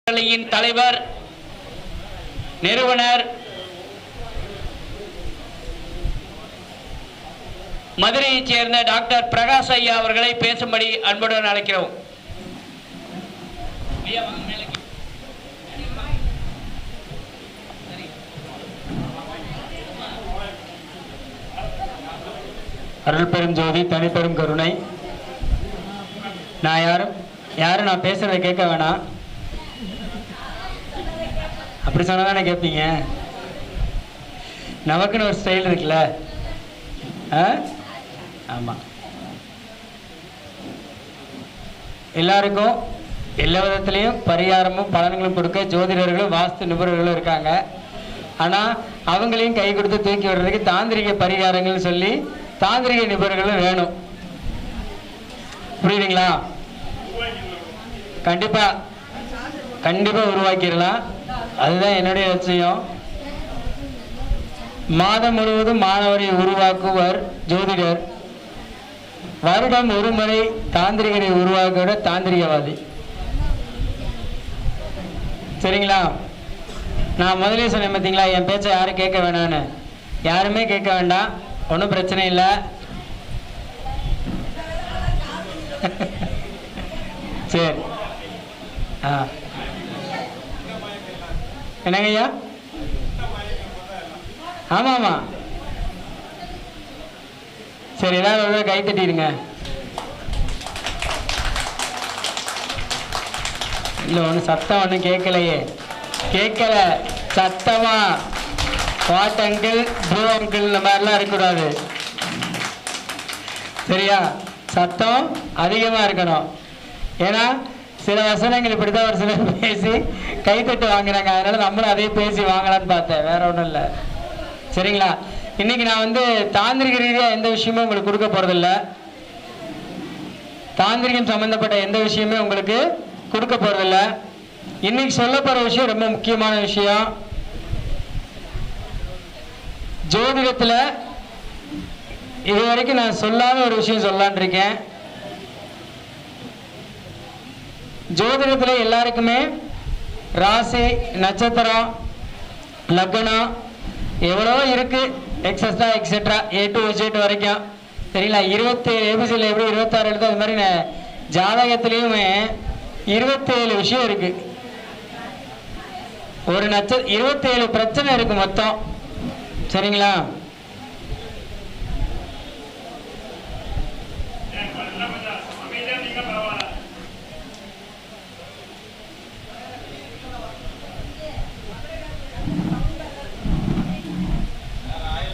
தலைவர் நிறுவனர் மதுரையைச் சேர்ந்த டாக்டர் பிரகாஷ் ஐயா அவர்களை பேசும்படி அன்புடன் அழைக்கிறோம். அருள் பெரும் ஜோதி தனிப்பெரும் கருணை. நான் யாரும் நான் பேசுறதை கேட்க வேணாம். அப்படி சொன்னதானே கேட்பீங்க. நமக்குன்னு ஒரு ஸ்டைல் இருக்குல்ல. ஆமா, எல்லாருக்கும் எல்லா விதத்திலையும் பரிகாரமும் பலன்களும் கொடுக்க ஜோதிடர்களும் வாஸ்து நிபுணர்களும் இருக்காங்க. ஆனால் அவங்களையும் கை கொடுத்து தூக்கி விடுறதுக்கு தாந்திரிக பரிகாரங்கள்னு சொல்லி தாந்திரிக நிபுணர்களும் வேணும். புரியுதுங்களா? கண்டிப்பா உருவாக்கிடலாம். அதுதான் என்னுடைய லட்சியம். மாதம் முழுவதும் மாணவரை உருவாக்குவர் ஜோதிடர். வருடம் ஒரு முறை தாந்திரிகரை உருவாக்குற தாந்திரிகவாதி. சரிங்களா? நான் முதலே சொன்னேன் பார்த்தீங்களா, என் பேச்சை யாரும் கேட்க வேணான்னு. யாருமே கேட்க வேண்டாம், ஒன்றும் பிரச்சனை இல்லை. சரி. என்னங்க ஐயா? ஆமாம், சரி, ஏதாவது கை தட்டிடுங்க. இல்லை, ஒன்றும் சத்தம் ஒன்றும் கேட்கல. சத்தமா வாட் அங்கிள் ப்ளூ அங்கிள் இந்த மாதிரிலாம் இருக்கக்கூடாது. சரியா? சத்தம் அதிகமாக இருக்கணும். ஏன்னா சில வசனங்கள் இப்படிதான் ஒரு சிலர் பேசி கைத்தட்டு வாங்குறாங்க. அதனால நம்மளும் அதே பேசி வாங்கலான்னு பார்த்தேன், வேற ஒன்றும் இல்லை. சரிங்களா? இன்னைக்கு நான் தாந்திரிக ரீதியாக எந்த விஷயமும் உங்களுக்கு கொடுக்க போறதில்லை. தாந்திரிகம் சம்பந்தப்பட்ட எந்த விஷயமே உங்களுக்கு கொடுக்க போறதில்லை. இன்னைக்கு சொல்ல போற விஷயம் ரொம்ப முக்கியமான விஷயம். ஜோதிடத்துல இது வரைக்கும் நான் சொல்லாத ஒரு விஷயம் சொல்லலான் இருக்கேன். ஜோதிடத்துல எல்லாருக்குமே ராசி, நட்சத்திரம், லக்னம் எவ்வளோ இருக்கு, எக்ஸெட்ரா A to Z வரைக்கும். சரிங்களா? 27 ஏபிசியில் எப்படி 26 எழுது, அது மாதிரி ஜாதகத்திலையுமே 27 விஷயம் இருக்கு. ஒரு 27 பிரச்சனை இருக்கு மொத்தம். சரிங்களா?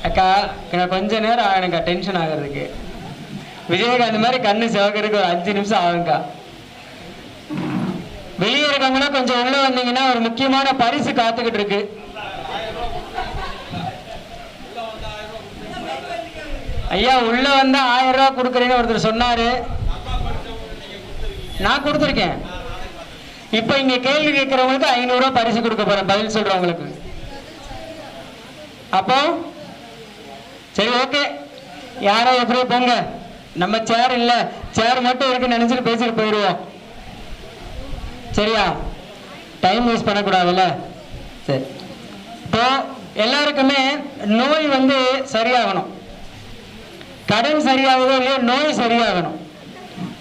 அக்கா, கொஞ்ச நேரம் ஆகணுக்கா டென்ஷன் ஆகிறதுக்கு. விஜயகாந்த் மாதிரி கண்ணு சிவக்கிறதுக்கு ஒரு 5 நிமிஷம் ஆகுங்கக்கா. வெளியே இருக்கவங்கன்னா கொஞ்சம் உள்ள வந்தீங்கன்னா ஒரு முக்கியமான பரிசு காத்துக்கிட்டு இருக்கு. ஐயா, உள்ள வந்தா 1000 ரூபாய் கொடுக்குறேன்னு ஒருத்தர் சொன்னாரு. நான் கொடுத்துருக்கேன். இப்ப இங்க கேள்வி கேட்கிறவங்களுக்கு 500 ரூபாய் பரிசு கொடுக்க போறேன், பதில் சொல்றவங்களுக்கு. அப்போ சரி, ஓகே, யாரோ எப்படியோ போங்க. நம்ம சேர் இல்ல, சேர் மட்டும் இருக்குன்னு நினைச்சிட்டு பேசிட்டு போயிடுவோம். சரியா? டைம் வேஸ்ட் பண்ணக்கூடாதுல்ல. சரி, இப்போ எல்லாருக்குமே நோய் சரியாகணும். கடன் சரியாகவோ இல்லையோ, நோய் சரியாகணும்.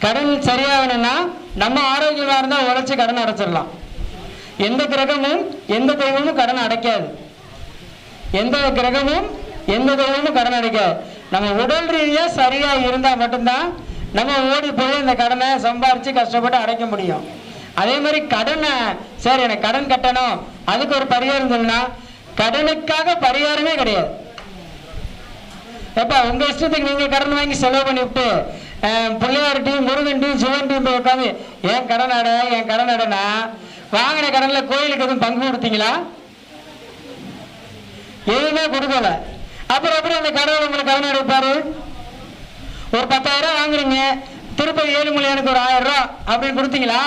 கடன் சரியாகணும்னா நம்ம ஆரோக்கியமா இருந்தா உழைச்சு கடன் அடைச்சிடலாம். எந்த கிரகமும் எந்த தெய்வமும் கடன் அடைக்காது. எந்த கிரகமும் எந்த தெய்வமும் கடன் அடைக்காது. நம்ம உடல் ரீதியா சரியா இருந்தா மட்டும்தான் நம்ம ஓடி போய் அந்த கடனை சம்பாரிச்சு கஷ்டப்பட்டு அடைக்க முடியும். அதே மாதிரி கடனை, சரி எனக்கு கடன் கட்டணும், அதுக்கு ஒரு பரிகாரம் சொன்னா, கடனுக்காக பரிகாரமே கிடையாது. எப்ப உங்க இஷ்டத்துக்கு நீங்க கடன் வாங்கி செலவு பண்ணி விட்டு Pillaiyar team, Murugan team, Sivan team போய் உட்காந்து என் கடன் அடைனா வாங்கின கடன்ல கோயிலுக்கு எதுவும் பங்கு கொடுத்தீங்களா? எதுவுமே கொடுக்கல. அப்புறம் எப்படி அந்த கடவுள் உங்களுக்கு கடன் அடைப்பாரு? ஒரு 10,000 ரூபாய் வாங்குறீங்க, திருப்பதி ஏழுமலையானுக்கு ஒரு 1000 ரூபாய் அப்படின்னு கொடுத்தீங்களா?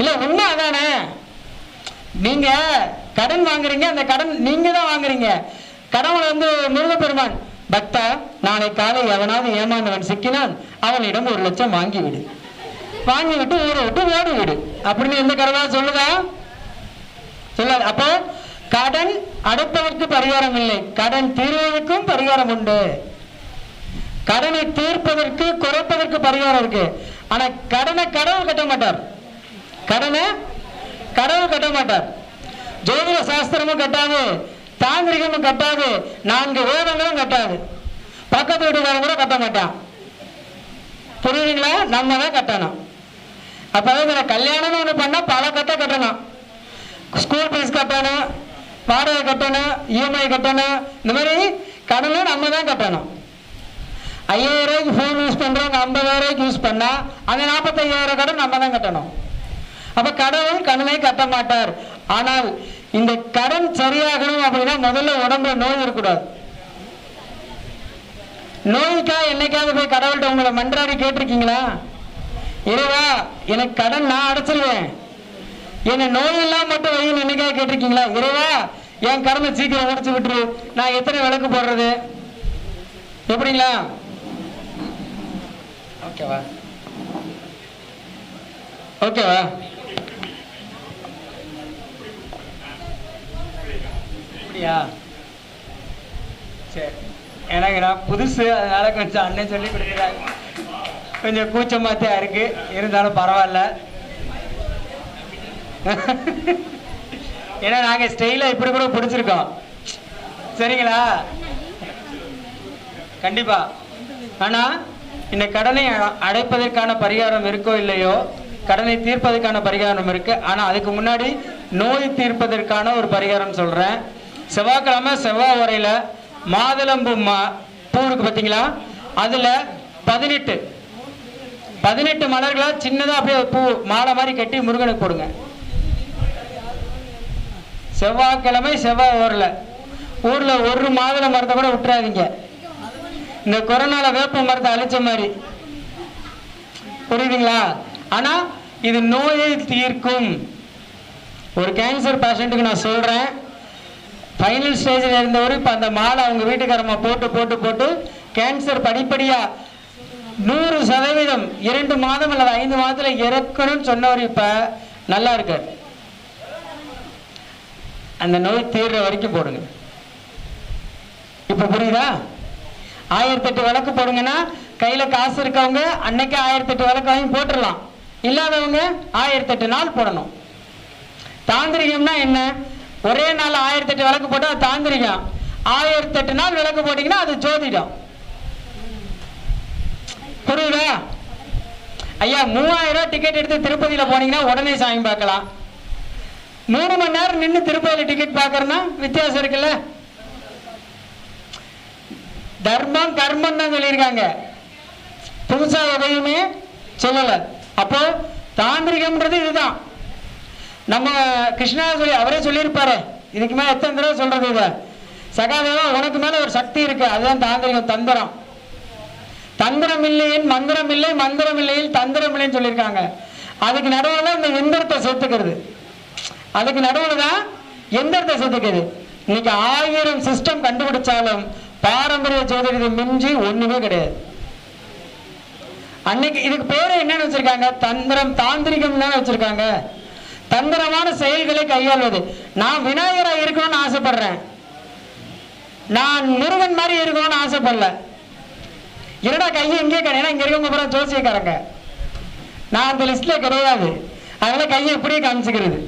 இல்ல, உண்மை அதானே. நீங்க கடன் வாங்குறீங்க, அந்த கடன் நீங்க தான் வாங்குறீங்க. கடவுள் முருகப்பெருமான், பக்தா, நாளை காலை எவனாவது ஏமாந்தவன் சிக்கினான், அவனிடம் 1 லட்சம் வாங்கிவிடு. வாங்கி விட்டு ஊரை விட்டு ஓடி விடு அப்படின்னு எந்த கடவுளா சொல்லுதா? சொல்லாது. அப்போ கடன் அடைப்பதற்கு பரிகாரம் இல்லை, கடன் தீர்வதற்கும் பரிகாரம் உண்டு. கடனை தீர்ப்பதற்கு குறைப்பதற்கு பரிகாரம் இருக்கு. ஆனா கடனை கடவுள் கட்ட மாட்டார். கடனை கடவுள் கட்ட மாட்டார். ஜோதிட சாஸ்திரமும் கட்டாது, தாந்திரிகமும் கட்டாது, 4 வேதங்களும் கட்டாது, பக்கத்து வீட்டுக்காரன் கூட கட்ட மாட்டான். புரியுதுங்களா? நம்ம தான் கட்டணும். அப்ப கல்யாணம்னு ஒண்ணு பண்ணா பல கட்டணும். ஸ்கூல் ஃபீஸ் கட்டணும், வாடகை கட்டணும், இஎம்ஐ கட்டணும். இந்த மாதிரி கடனை நம்ம தான் கட்டணும். 5000 ரூபாய்க்கு ஃபோன் யூஸ் பண்றவங்க 50,000 ரூபாய்க்கு யூஸ் பண்ணா அந்த 45,000 கடன் நம்ம தான் கட்டணும். அப்ப கடவுள் கடனை கட்ட மாட்டார். ஆனால் இந்த கடன் சரியாகணும் அப்படின்னா முதல்ல உடம்புல நோய் இருக்கக்கூடாது. நோய்க்கா என்னைக்காவது போய் கடவுள்கிட்ட உங்களை மன்றாடி கேட்டிருக்கீங்களா? இறைவா எனக்கு கடன் நான் அடைச்சிருவேன், என்ன நோயெல்லாம் மட்டும் வையும் என்னைக்காவது கேட்டிருக்கீங்களா? இறைவா என் கடனை சீக்கிரம் உடைச்சு விட்டுரு, நான் எத்தனை விளக்கு போடுறது? எப்படிங்களா? ஓகேவா? ஓகேவா? அப்படியா? சரி, எனக்கு நான் புதுசு, அதனால கொஞ்சம் அண்ணன் சொல்லி கொடுக்குறாங்க, கொஞ்சம் கூச்சமாத்தான் இருக்கு, இருந்தாலும் பரவாயில்ல. ஏன்னா நாங்க ஸ்டைல இப்படி கூட பிடிச்சிருக்கோம். சரிங்களா? கண்டிப்பா. ஆனா இந்த கடனை அடைப்பதற்கான பரிகாரம் இருக்கோ இல்லையோ, கடனை தீர்ப்பதற்கான பரிகாரம் இருக்கு. ஆனா அதுக்கு முன்னாடி நோய் தீர்ப்பதற்கான ஒரு பரிகாரம் சொல்றேன். செவ்வாய்க்கிழமை செவ்வாய் உரையில மாதுளம்பூ பூ இருக்கு பார்த்தீங்களா, அதுல 18 மலர்களா சின்னதா அப்படியே பூ மாலை மாதிரி கட்டி முருகனுக்கு போடுங்க. செவ்வாய்க்கிழமை செவ்வாய் ஊர்ல ஒரு மாதுளை மரத்தை கூட விட்டுறாதீங்க. இந்த கொரோனால வேப்ப மரத்தை அழிச்ச மாதிரி, புரியுதுங்களா? ஆனா இது நோயை தீர்க்கும். ஒரு கேன்சர் பேஷண்ட்டுக்கு நான் சொல்றேன், ஃபைனல் ஸ்டேஜில் இருந்தவர் இப்ப அந்த மாலை அவங்க வீட்டுக்காரமா போட்டு போட்டு போட்டு கேன்சர் படிப்படியா 100% 2 மாதம் அல்லது 5 மாதத்துல இறக்கணும்னு சொன்னவர் இப்ப நல்லா இருக்கார். அந்த நோய் தீர்ற வரைக்கும் போடுங்க. இப்ப புரியுதா? 1008 விளக்கு போடுங்கன்னா கையில காசு இருக்கவங்க அன்னைக்கு 1008 விளக்கு வாங்கி போட்டுடலாம், இல்லாதவங்க 1008 நாள் போடணும். தாந்திரிகம்னா என்ன? ஒரே நாள் 1008 விளக்கு போட்டா தாந்திரிகம். 1008 நாள் விளக்கு போட்டீங்கன்னா அது ஜோதிடம். புரியுதா? ஐயா 3000 ரூபாய் டிக்கெட் எடுத்து திருப்பதியில போனீங்கன்னா உடனே சாமி பார்க்கலாம். 3 மணி நேரம் நின்று திருப்பதியில டிக்கெட் பார்க்கறதுனா வித்தியாசம் இருக்குல்ல? தர்மம் கர்மம் தான் சொல்லியிருக்காங்க, புதுசா எதையுமே சொல்லல. அப்போ தாந்திரிகம்ன்றது இதுதான். நம்ம கிருஷ்ணா அவரே சொல்லியிருப்பாரு, இதுக்கு மேல எத்தனை தடவை சொல்றது? இத சகாதேவா உனக்கு மேல ஒரு சக்தி இருக்கு, அதுதான் தாந்திரிகம், தந்திரம். தந்திரம் இல்லையின் மந்திரம் இல்லை, மந்திரம் இல்லையில் தந்திரம் இல்லைன்னு சொல்லியிருக்காங்க. அதுக்கு நடுவில் இந்த எந்திரத்தை சேர்த்துக்கிறது, அதுக்கு நடுவில் தான் எந்திரத்தை சேர்த்துக்கிறது. இன்னைக்கு 1000 சிஸ்டம் கண்டுபிடிச்சாலும் பாரம்பரிய ஜோதிடத்தை மிஞ்சி ஒண்ணுமே கிடையாது. அன்னைக்கு இதுக்கு பேரு என்னன்னு வச்சிருக்காங்க? தந்திரம், தாந்திரிகம் தான் வச்சிருக்காங்க. தந்திரமான செயல்களை கையாள்வது. நான் விநாயகரா இருக்கணும்னு ஆசைப்படுறேன், நான் முருகன் மாதிரி இருக்கணும்னு ஆசைப்படல. என்னடா கையை இங்கே கிடையாது, இங்க இருக்கவங்க பூரா ஜோசியக்காரங்க, நான் அந்த லிஸ்ட்ல கிடையாது, அதனால கையை இப்படியே காமிச்சுக்கிறது.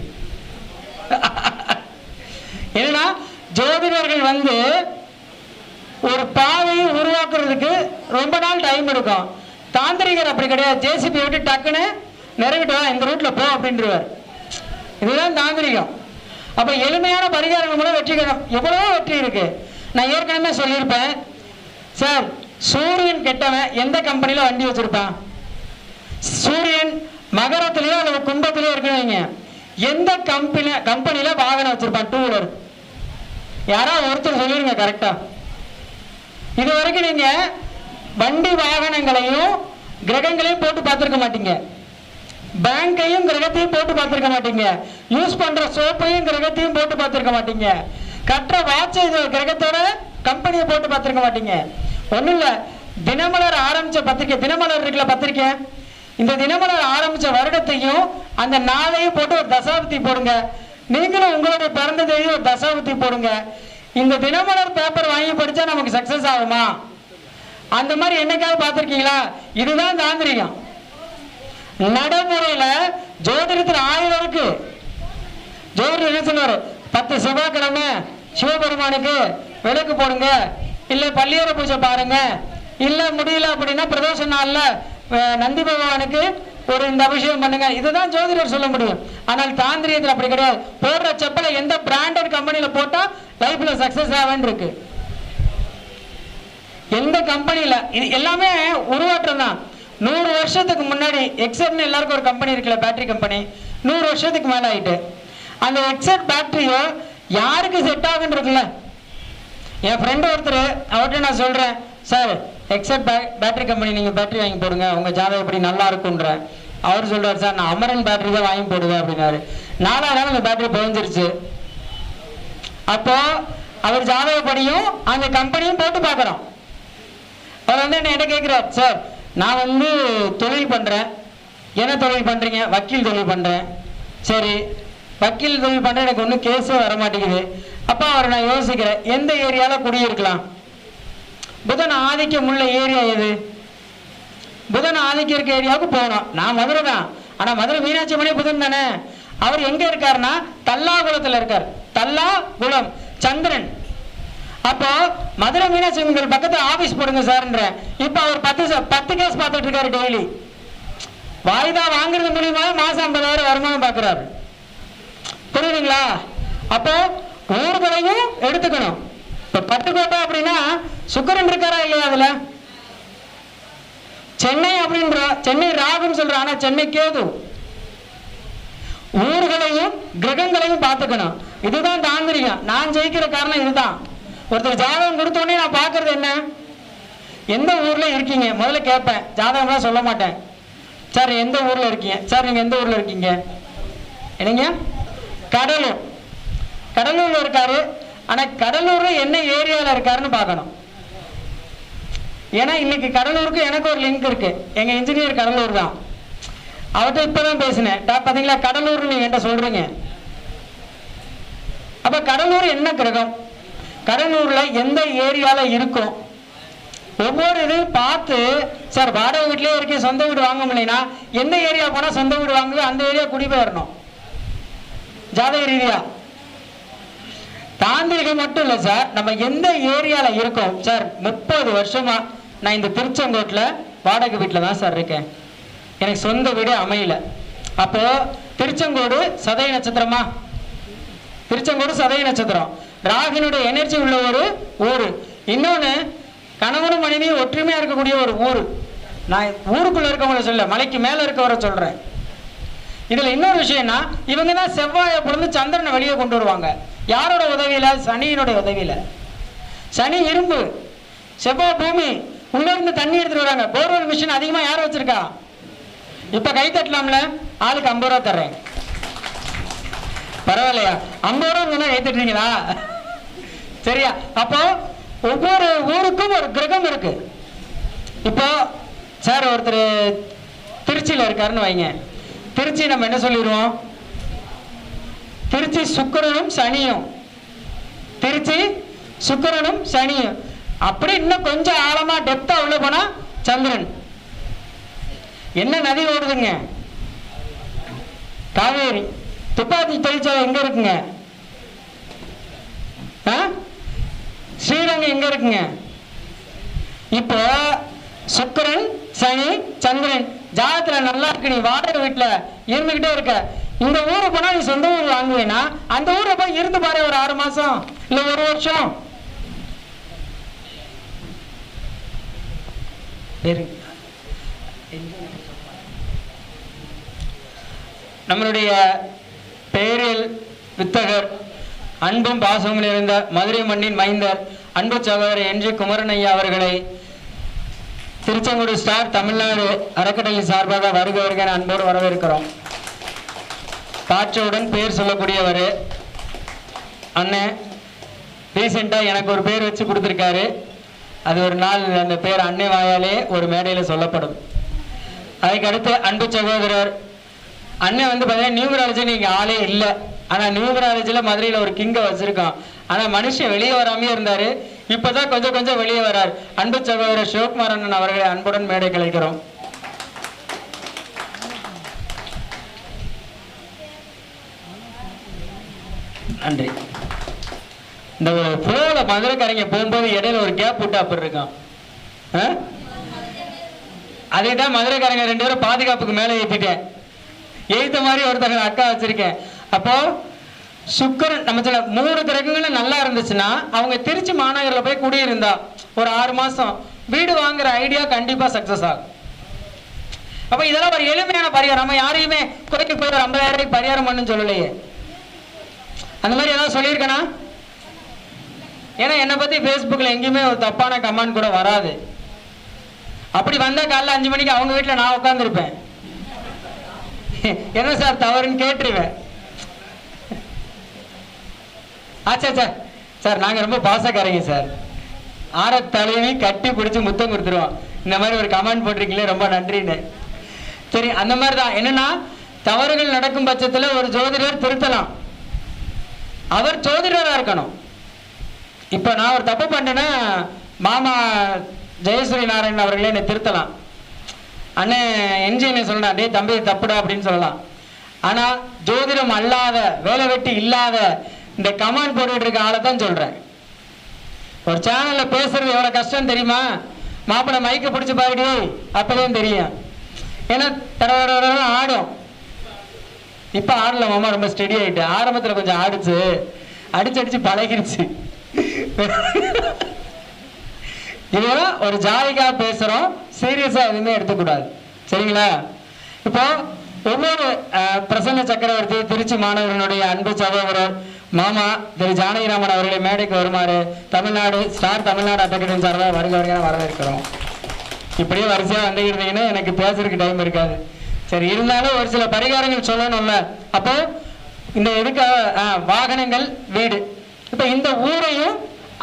ஏன்னா ஜோதிடர்கள் ஒரு பாதையை உருவாக்குறதுக்கு ரொம்ப நாள் டைம் எடுக்கும். தாந்திரிகர் அப்படி கிடையாது, ஜேசிபி விட்டு டக்குன்னு நிறைவிட்டு இந்த ரூட்ல போ அப்படின்றவர். இதுதான் தாந்திரிகம். அப்ப எளிமையான பரிகாரங்கள் மூலம் வெற்றிகரம். எவ்வளவோ வெற்றி இருக்கு. நான் ஏற்கனவே சொல்லியிருப்பேன் சார், சூரியன் கெட்டவன் எந்த கம்பெனில வண்டி வச்சிருப்பான்? சூரியன் மகரத்திலேயோ அல்லது கும்பத்திலேயோ இருக்கணுங்க, எந்த கம்பெனில வாகனம் வச்சிருப்பான்? 2 வீலர். யாராவது ஒருத்தர் சொல்லிருங்க கரெக்டா. இது வரைக்கும் நீங்க வண்டி வாகனங்களையும் கிரகங்களையும் போட்டு பார்த்திருக்க மாட்டீங்க, பேங்கையும் கிரகத்தையும் போட்டு பார்த்திருக்க மாட்டீங்க, யூஸ் பண்ற சோப்பையும் கிரகத்தையும் போட்டு பார்த்திருக்க மாட்டீங்க, கட்டுற வாட்சை கிரகத்தோட கம்பெனியை போட்டு பார்த்திருக்க மாட்டீங்க. ஒண்ணும் இல்ல, தினமலர் ஆரம்பிச்ச பத்திரிக்கை, தினமலர் இருக்குல்ல பத்திரிக்கை, இந்த தினமலர் ஆரம்பிச்ச வருடத்தையும் அந்த நாளையும் போட்டு ஒரு தசாப்தி போடுங்க. நீங்களும் உங்களுடைய பிறந்த தேதி ஒரு தசாப்தி போடுங்க. இந்த தினமலர் பேப்பர் வாங்கி படிச்சா நமக்கு சக்சஸ் ஆகுமா? அந்த மாதிரி என்னைக்காவது பார்த்துருக்கீங்களா? இதுதான் தாந்திரிகம். நடைமுறையில ஜோதிடத்தில் 1000 இருக்கு. ஜோதிடர் என்ன சொல்லுவாரு? 10 செவ்வாய்க்கிழமை சிவபெருமானுக்கு விளக்கு போடுங்க, இல்ல பள்ளியற பூஜை பாருங்க, இல்ல முடியல அப்படின்னா பிரதோஷ நாள்ல நந்தி பகவானுக்கு ஒரு இந்த அபிஷேகம் பண்ணுங்க. இதுதான் ஜோதிடர் சொல்ல முடியும். ஆனால் தாந்திரியத்தில் அப்படி கிடையாது. போடுற செப்பலை எந்த பிராண்டட் கம்பெனியில போட்டா லைஃப்ல சக்சஸ் ஆவேன்னு இருக்கு. எந்த கம்பெனியில இது எல்லாமே உருவாற்றம் தான். 100 வருஷத்துக்கு முன்னாடி எக்ஸெட்னு எல்லாருக்கும் ஒரு கம்பெனி இருக்குல்ல, பேட்டரி கம்பெனி. 100 வருஷத்துக்கு மேல ஆயிட்டு அந்த எக்ஸெட் பேட்டரியோ யாருக்கு செட் ஆகுன்னு இருக்குல்ல. என் ஃப்ரெண்டு ஒருத்தர், அவர்கிட்ட நான் சொல்றேன், சார் எக்ஸெட் பேட்டரி கம்பெனி நீங்க பேட்டரி வாங்கி போடுங்க, உங்க ஜாதகம் எப்படி நல்லா இருக்குன்ற. அவர் சொல்றாரு, சார் நான் அமரன் பேட்டரி தான் வாங்கி போடுவேன் அப்படின்னாரு. 4 நாள் அந்த பேட்டரி புரிஞ்சிருச்சு. அப்போ அவர் ஜாதகப்படியும் அந்த கம்பெனியும் போட்டு பார்க்குறோம். அவர் வந்து என்ன கேட்கிறார், சார் நான் தொழில் பண்றேன். என்ன தொழில் பண்றீங்க? வக்கீல் தொழில் பண்றேன். சரி, வக்கீல் தொழில் பண்றேன், எனக்கு ஒன்றும் கேஸே வர மாட்டேங்குது. அப்போ அவர் நான் யோசிக்கிறேன், எந்த ஏரியால குடியிருக்கலாம்? புதன் ஆதிக்கம் உள்ள ஏரியா எது? புதன் ஆதிக்கம் இருக்க ஏரியாவுக்கு போகணும். நான் மதுரை தான், ஆனா மதுரை மீனாட்சி மணி புதன் தானே. அவர் எங்க இருக்காருன்னா தல்லாகுளத்துல இருக்கார். தல்லாகுளம் சந்திரன். அப்போ மதுரை மீனாட்சி அம்மன் பக்கத்துல ஆபீஸ் போடுங்க சார்ன்ற. இப்ப அவர் 10 கேஸ் பார்த்துட்டு இருக்காரு டெய்லி. வாய்தா வாங்குறது மூலியமா மாசம் 50,000 வருமானம் பார்க்கிறாரு. புரியுதுங்களா? அப்போ ஊர்களையும் எடுத்துக்கணும். இப்ப பட்டுக்கோட்டை அப்படின்னா சுக்கரன் இருக்காரா இல்லையா? அதுல சென்னை அப்படின்ற சென்னை ராகுன்னு சொல்ற, ஆனா சென்னை கேது. ஊர்களையும் கிரகங்களையும் பார்த்துக்கணும். இதுதான் தாந்திரிகம். நான் ஜெயிக்கிற காரணம் இதுதான். ஒருத்தர் ஜாதகம் கொடுத்த உடனே நான் பார்க்கறது என்ன, எந்த ஊர்ல இருக்கீங்க முதல்ல கேட்பேன். ஜாதகம்லாம் சொல்ல மாட்டேன். சார் எந்த ஊர்ல இருக்கீங்க? சார் நீங்க எந்த ஊர்ல இருக்கீங்க? என்னங்க? கடலூர். கடலூர்ல இருக்காரு. ஆனா கடலூர்ல என்ன ஏரியால இருக்காருன்னு பார்க்கணும். ஏன்னா இன்னைக்கு கடலூருக்கு எனக்கு ஒரு லிங்க் இருக்கு. எங்க இன்ஜினியர் கடலூர் தான். அவர்கிட்ட இப்பதான் பேசினேன். பாத்தீங்களா, கடலூர் நீங்க என்கிட்ட சொல்றீங்க. அப்ப கடலூர் என்ன கிரகம், கடலூர்ல எந்த ஏரியால இருக்கும், ஒவ்வொரு இதையும் பார்த்து, சார் வாடகை வீட்லயே இருக்கேன், சொந்த வீடு வாங்க முடியலனா எந்த ஏரியா போனா சொந்த வீடு வாங்குவே, அந்த ஏரியா குடிபெயரணும் ஜாதக ரீதியா. தாந்திரிகம் மட்டும் இல்ல சார், நம்ம எந்த ஏரியால இருக்கோம். சார் 30 வருஷமா நான் இந்த திருச்செங்கோட்டுல வாடகை வீட்டுல தான் சார் இருக்கேன், எனக்கு சொந்த வீடு அமையல. அப்போ திருச்செங்கோடு சதய நட்சத்திரமா? திருச்செங்கோடு சதய நட்சத்திரம். ராகினுடைய எனர்ஜி உள்ள ஒரு ஊரு. இன்னொன்னு, கணவனும் மனைவியும் ஒற்றுமையா இருக்கக்கூடிய ஒரு ஊரு. நான் ஊருக்குள்ள இருக்கவங்கள சொல்ல, மலைக்கு மேல இருக்கவரை சொல்றேன். இதுல இன்னொரு விஷயம்னா, இவங்க தான் செவ்வாயை பொழுது சந்திரனை வெளியே கொண்டு வருவாங்க. யாரோட உதவியில? சனியினுடைய உதவியில. சனி இரும்பு, செவ்வாய் பூமி. உள்ள இருந்து தண்ணி எடுத்துட்டு வராங்க. போர்வெல் மிஷின் அதிகமா யார் வச்சிருக்கா? இப்ப கை தட்டலாம்ல, ஆளுக்கு 50 ரூபா தர்றேன். பரவாயில்லையா? 50 ரூபா சொன்னா கை தட்டுறீங்களா? சரியா? அப்போ ஒவ்வொரு ஊருக்கும் ஒரு கிரகம் இருக்கு. இப்போ சார் ஒருத்தர் திருச்சியில இருக்காருன்னு வைங்க. திருச்சி நம்ம என்ன சொல்லிடுவோம்? திருச்சி சுக்கிரனும் சனியும். திருச்சி சுக்கிரனும் சனியும். அப்படி இன்னும் கொஞ்சம் ஆழமா டெப்தா உள்ள போனா சந்திரன். என்ன நதி ஓடுதுங்க? காவேரி. துப்பாக்கி தொழிற்சாலை எங்க இருக்குங்க? ஸ்ரீரங்கம் எங்க இருக்குங்க? இப்போ சுக்கிரன் சனி சந்திரன் ஜாதகத்துல நல்லா இருக்கு. நீ வாடகை வீட்டுல இருந்துகிட்டே இருக்க. இந்த ஊரை போனா நீ சொந்த ஊர் வாங்குவேனா, அந்த ஊரை போய் இருந்து பாரு ஒரு 6 மாசம் இல்ல 1 வருஷம். நம்மளுடைய பேரில் வித்தகர், அன்பும் பாசமும் நிறைந்த மதுரை மண்ணின் மைந்தர் அன்பு சகோதரர் என் ஜி குமரன் ஐயா அவர்களை திருச்செங்கோடு ஸ்டார் தமிழ்நாடு அறக்கட்டளை சார்பாக வருக வருக அன்போடு வரவேற்கிறோம். பாற்றவுடன் பேர் சொல்லக்கூடியவர் அண்ணன். ரீசெண்டா எனக்கு ஒரு பேர் வச்சு கொடுத்துருக்காரு. அது ஒரு நாள் அந்த பேர் அன்னை வாயாலே ஒரு மேடையில் சொல்லப்படும். அதுக்கு அடுத்து அன்பு சகோதரர் அண்ணன் வந்து பார்த்தீங்கன்னா நியூமராலஜி நீங்க ஆளே இல்லை. ஆனா நியூமராலஜில மதுரையில் ஒரு கிங்க வச்சிருக்கோம். ஆனா மனுஷன் வெளியே வராமே இருந்தாரு. இப்பதான் கொஞ்சம் கொஞ்சம் வெளியே வரார். அன்பு சகோதரர் சிவகுமார் அண்ணன் அவர்களை அன்புடன் மேடை கலைக்கிறோம். நன்றி. இந்த புலோல மதுரைக்காரங்க போகும்போது இடையில ஒரு கேப் விட்டு அப்படி இருக்கான். அதே தான் மதுரைக்காரங்க 2 பேரும் பாதுகாப்புக்கு மேலே ஏற்றிட்டேன். எய்த்த மாதிரி ஒருத்தங்க அக்கா வச்சிருக்கேன். அப்போ சுக்கரன் நம்ம சொல்ல 3 கிரகங்களும் நல்லா இருந்துச்சுன்னா அவங்க திருச்சி மாநகரில் போய் குடியிருந்தா ஒரு 6 மாசம் வீடு வாங்குற ஐடியா கண்டிப்பா சக்சஸ் ஆகும். அப்ப இதெல்லாம் ஒரு எளிமையான பரிகாரம். நம்ம யாரையுமே குறைக்கு போய் ஒரு 50,000 பரிகாரம் பண்ணு சொல்லலையே. அந்த மாதிரி ஏதாவது சொல்லியிருக்கேனா? ஏன்னா என்னை பத்தி Facebookல எங்கேயுமே ஒரு தப்பான கமெண்ட் கூட வராது. அப்படி வந்தா காலைல 5 மணிக்கு அவங்க வீட்டில் நான் உட்காந்துருப்பேன். என்ன சார் தவறுன்னு கேட்டுருவேன். ஆச்சா சார் நாங்க ரொம்ப பாசக்காரங்க சார். தழுவி கட்டி பிடிச்சி முத்தம் கொடுத்துருவோம். இந்த மாதிரி ஒரு கமெண்ட் போட்டிருக்கீங்களே ரொம்ப நன்றின்னு. சரி, அந்த மாதிரி தான். என்னன்னா தவறுகள் நடக்கும் பட்சத்தில் ஒரு ஜோதிடர் திருத்தலாம். அவர் ஜோதிடரா இருக்கணும். இப்ப நான் ஒரு தப்பு பண்ணேன்னா மாமா ஜெயஸ்ரீ நாராயணன் அவர்களே என்னை திருத்தலாம். அண்ணன் என்ஜினியர் சொல்லலாம், டே தம்பி தப்புடா அப்படின்னு சொல்லலாம். ஆனா ஜோதிடம் அல்லாத வேலை வெட்டி இல்லாத இந்த கமெண்ட் போட்டுட்டு இருக்க ஆளை தான் சொல்றேன். ஒரு சேனல்ல பேசுறது எவ்வளவு கஷ்டம் தெரியுமா? மாப்பிள்ளை மைக்க பிடிச்சு பாருடி அப்பதான் தெரியும். ஏன்னா தட ஆடும். இப்ப ஆடல மாமா, ரொம்ப ஸ்டெடி ஆயிட்டு. ஆரம்பத்துல கொஞ்சம் ஆடிச்சு, அடிச்சு பழகிருச்சு. இதெல்லாம் ஒரு ஜாலிக்கா பேசுறோம், சீரியஸா எதுவுமே எடுத்துக்கூடாது. சரிங்களா? இப்போ ஒவ்வொரு பிரசன்ன சக்கரவர்த்தி திருச்சி மாணவர்களுடைய அன்பு சகோதரர் மாமா திரு ஜானகிராமன் அவர்களை மேடைக்கு வருமாறு தமிழ்நாடு ஸ்டார் தமிழ்நாடு அட்டகடன் சார்பாக வருக வரவேற்கிறோம். இப்படியே வரிசையா வந்துருந்தீங்கன்னா எனக்கு பேசுறதுக்கு டைம் இருக்காது. சரி, இருந்தாலும் ஒரு சில பரிகாரங்கள் சொல்லணும்ல. அப்போ இந்த எதுக்காக வாகனங்கள், வீடு, இப்ப இந்த ஊரையும்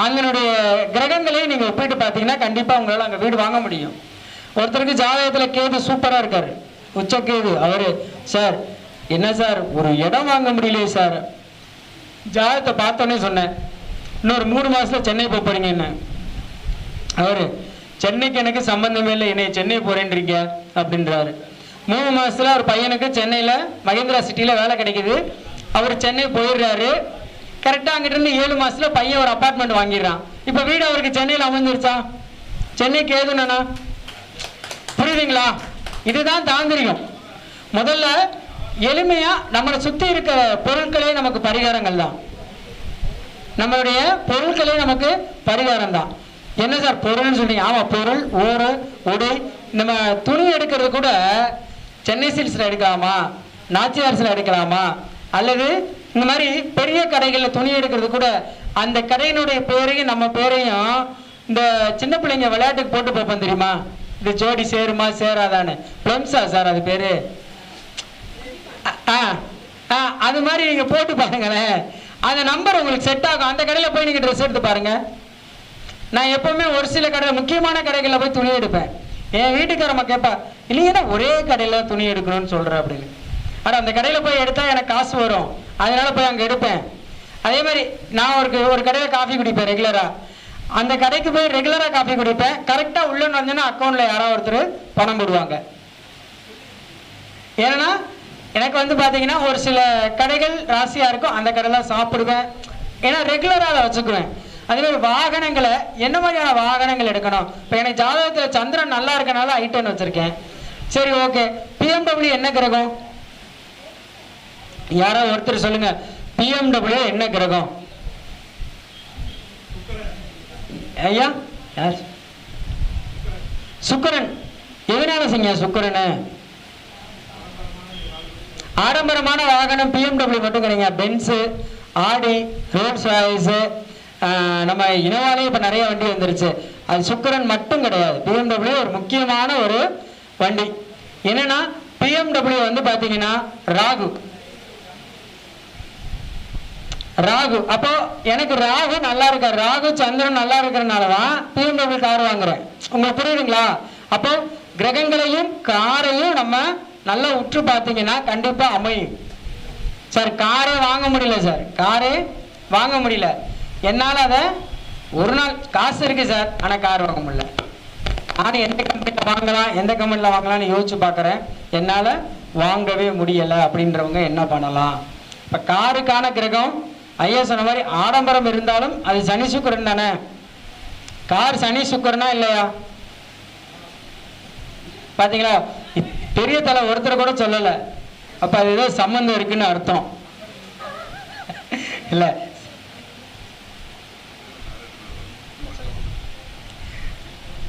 அதனுடைய கிரகங்களையும் நீங்க ஒப்பிட்டு பார்த்தீங்கன்னா கண்டிப்பா உங்களால அங்க வீடு வாங்க முடியும். ஒருத்தருக்கு ஜாதகத்துல கேது சூப்பரா இருக்காரு, உச்ச கேது. அவரு சார் என்ன சார் ஒரு இடம் வாங்க முடியலையே சார். ஜாதகத்தை பார்த்தோன்னே சொன்னேன், இன்னொரு 3 மாசத்துல சென்னை போறீங்க. என்ன அவரு சென்னைக்கு எனக்கு சம்பந்தமே இல்லை, என்னை சென்னை போறேன்றீங்க அப்படின்றாரு. 3 மாசத்துல ஒரு பையனுக்கு சென்னையில மகேந்திரா சிட்டில வேலை கிடைக்குது. அவர் சென்னை போயிடுறாரு. கரெக்டா அங்கிட்ட இருந்து 7 மாசத்துல பையன் ஒரு அபார்ட்மெண்ட் வாங்கிடுறான். இப்ப வீடு அவருக்கு சென்னையில அமைஞ்சிருச்சா? சென்னைக்கு ஏதுனா புரியுதுங்களா? இதுதான் தாந்திரிகம். முதல்ல எளிமையா நம்மளை சுத்தி இருக்கிற பொருட்களே நமக்கு பரிகாரங்கள் தான். நம்மளுடைய பொருட்களே நமக்கு பரிகாரம் தான். என்ன சார் பொருள்னு சொல்றீங்க? ஆமா, பொருள், ஊரு, உடை. நம்ம துணி எடுக்கிறது கூட சென்னை சில்க்ஸ்ல எடுக்கலாமா, நாச்சியார்ஸ்ல எடுக்கலாமா, அல்லது இந்த மாதிரி பெரிய கடைகள்ல துணி எடுக்கிறது கூட அந்த கடையினுடைய பேரையும் நம்ம பேரையும் இந்த சின்ன பிள்ளைங்க விளையாட்டுக்கு போட்டு பார்ப்போம் தெரியுமா? இந்த ஜோடி சேருமா சேராதான்னு. பிளம்ஸா சார் அது பேரு? அது மாதிரி நீங்க போட்டு பாருங்களேன், அந்த நம்பர் உங்களுக்கு செட் ஆகும். அந்த கடையில போய் நீங்க ட்ரெஸ் எடுத்து பாருங்க. நான் எப்பவுமே ஒரு சில கடையில், முக்கியமான கடைகளில் போய் துணி எடுப்பேன். என் வீட்டுக்காரம்மா கேட்பா, இல்லையா ஒரே கடையில துணி எடுக்கணும்னு சொல்ற அப்படின்னு. ஆனா அந்த கடையில போய் எடுத்தா எனக்கு காசு வரும், அதனால போய் அங்க எடுப்பேன். அதே மாதிரி நான் ஒரு கடையில காஃபி குடிப்பேன் ரெகுலரா. அந்த கடைக்கு போய் ரெகுலரா காஃபி குடிப்பேன். கரெக்டா உள்ள வந்தோன்னா அக்கௌண்ட்ல யாராவது ஒருத்தர் பணம் போடுவாங்க. ஏன்னா எனக்கு வந்து பாத்தீங்கன்னா ஒரு சில கடைகள் ராசியா இருக்கும், அந்த கடையில சாப்பிடுவேன். ஏன்னா ரெகுலரா அதை வச்சுக்குவேன். அதே மாதிரி வாகனங்களை, என்ன மாதிரியான வாகனங்கள் எடுக்கணும்? இப்போ எனக்கு ஜாதகத்துல சந்திரன் நல்லா இருக்கனால ஐட்டன் வச்சிருக்கேன். சரி, ஓகே. BMW என்ன கிரகம்? யாராவது ஒருத்தர் சொல்லுங்க, BMW என்ன கிரகம்? ஐயா சுக்கிரன். எதனால செய்ய சுக்கிரன்? ஆடம்பரமான வாகனம் BMW மட்டும் கிடைங்க. பென்ஸ், ஆடி, ரோல்ஸ் ராய்ஸ், நம்ம இனோவாலே இப்ப நிறைய வண்டி வந்துருச்சு. அது சுக்கிரன் மட்டும் கிடையாது. BMW ஒரு முக்கியமான ஒரு வண்டி. என்னன்னா BMW வந்து பாத்தீங்கன்னா ராகு. அப்போ எனக்கு ராகு நல்லா இருக்க, ராகு சந்திரன் நல்லா இருக்கிறதுனாலதான் BMW கார் வாங்குறேன். உங்களுக்கு புரியுதுங்களா? அப்போ கிரகங்களையும் காரையும் நம்ம நல்லா உற்று பார்த்தீங்கன்னா கண்டிப்பா அமையும். சார் காரே வாங்க முடியல, சார் காரே வாங்க முடியல, என்னால் அதை ஒரு நாள் காசு இருக்கு சார், ஆனால் கார் வாங்க முடியல. ஆனால் எந்த கம்பெனியில் வாங்கலாம் எந்த கம்பெனியில் வாங்கலாம்னு யோசிச்சு பார்க்குறேன், என்னால் வாங்கவே முடியலை. அப்படின்றவங்க என்ன பண்ணலாம்? இப்போ காருக்கான கிரகம் ஐயா சொன்ன மாதிரி ஆடம்பரம் இருந்தாலும் அது சனி சுக்கிரன் தானே. கார் சனி சுக்கிரனா இல்லையா? பார்த்தீங்களா? பெரிய தலை ஒருத்தர் கூட சொல்லலை, அப்போ அது ஏதோ சம்பந்தம் இருக்குன்னு அர்த்தம் இல்லை.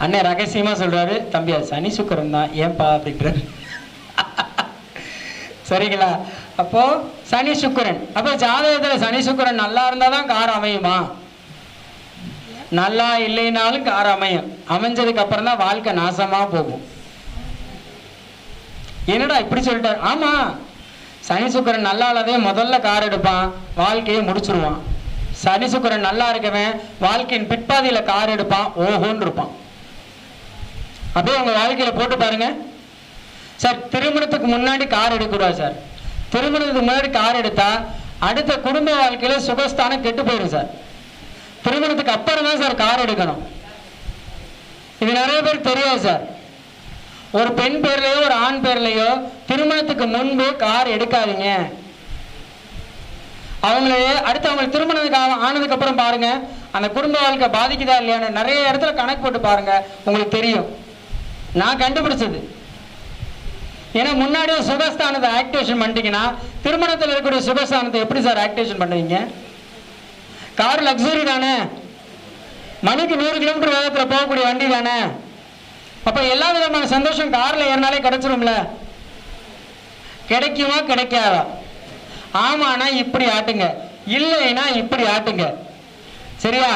அண்ணன் ரகசியமா சொல்றாரு, தம்பி அது சனி சுக்கிரன் தான், ஏன்பா அப்படின்றாரு. சரிங்களா? அப்போ சனி சுக்கிரன், அப்போ ஜாதகத்துல சனி சுக்கிரன் நல்லா இருந்தாதான் கார் அமையுமா? நல்லா இல்லைனாலும் கார் அமையும். அமைஞ்சதுக்கு அப்புறம் தான் வாழ்க்கை நாசமா போகும். என்னடா இப்படி சொல்லிட்டாரு? ஆமா, சனி சுக்கிரன் நல்லா இல்லாதே முதல்ல கார் எடுப்பான், வாழ்க்கையை முடிச்சிருவான். சனி சுக்கிரன் நல்லா இருக்கவன் வாழ்க்கையின் பிற்பாதியில கார் எடுப்பான், ஓஹோன்னு இருப்பான். அப்படியே உங்க வாழ்க்கையில போட்டு பாருங்க சார். திருமணத்துக்கு முன்னாடி கார் எடுக்கக்கூடாது சார். திருமணத்துக்கு முன்னாடி கார் எடுத்தா அடுத்த குடும்ப வாழ்க்கையில சுகஸ்தானம் கெட்டு போயிடும் சார். திருமணத்துக்கு அப்புறம் தான் சார் கார் எடுக்கணும். இது நிறைய பேர் தெரியாது சார். ஒரு பெண் பேர்லயோ ஒரு ஆண் பேர்லயோ திருமணத்துக்கு முன்பு கார் எடுக்காதீங்க. அவங்களே அடுத்து அவங்களுக்கு திருமணம் ஆனதுக்கு அப்புறம் பாருங்க அந்த குடும்ப வாழ்க்கை பாதிக்குதா இல்லையான்னு நிறைய இடத்துல கணக்கு போட்டு பாருங்க, உங்களுக்கு தெரியும். நான் கண்டுபிடிச்சது. ஏன்னா முன்னாடியே சுகஸ்தானத்தை ஆக்டிவேஷன் பண்ணிட்டீங்கன்னா திருமணத்தில் இருக்கக்கூடிய சுகஸ்தானத்தை எப்படி சார் ஆக்டிவேஷன் பண்ணுவீங்க? கார் லக்ஸுரி தானே, மணிக்கு 100 கிலோமீட்டர் வேகத்தில் போகக்கூடிய வண்டி தானே. அப்ப எல்லா விதமான சந்தோஷம் கார்ல ஏறினாலே கிடைச்சிரும்ல. கிடைக்குமா கிடைக்காதா? ஆமானா இப்படி ஆட்டுங்க, இல்லைன்னா இப்படி ஆட்டுங்க. சரியா?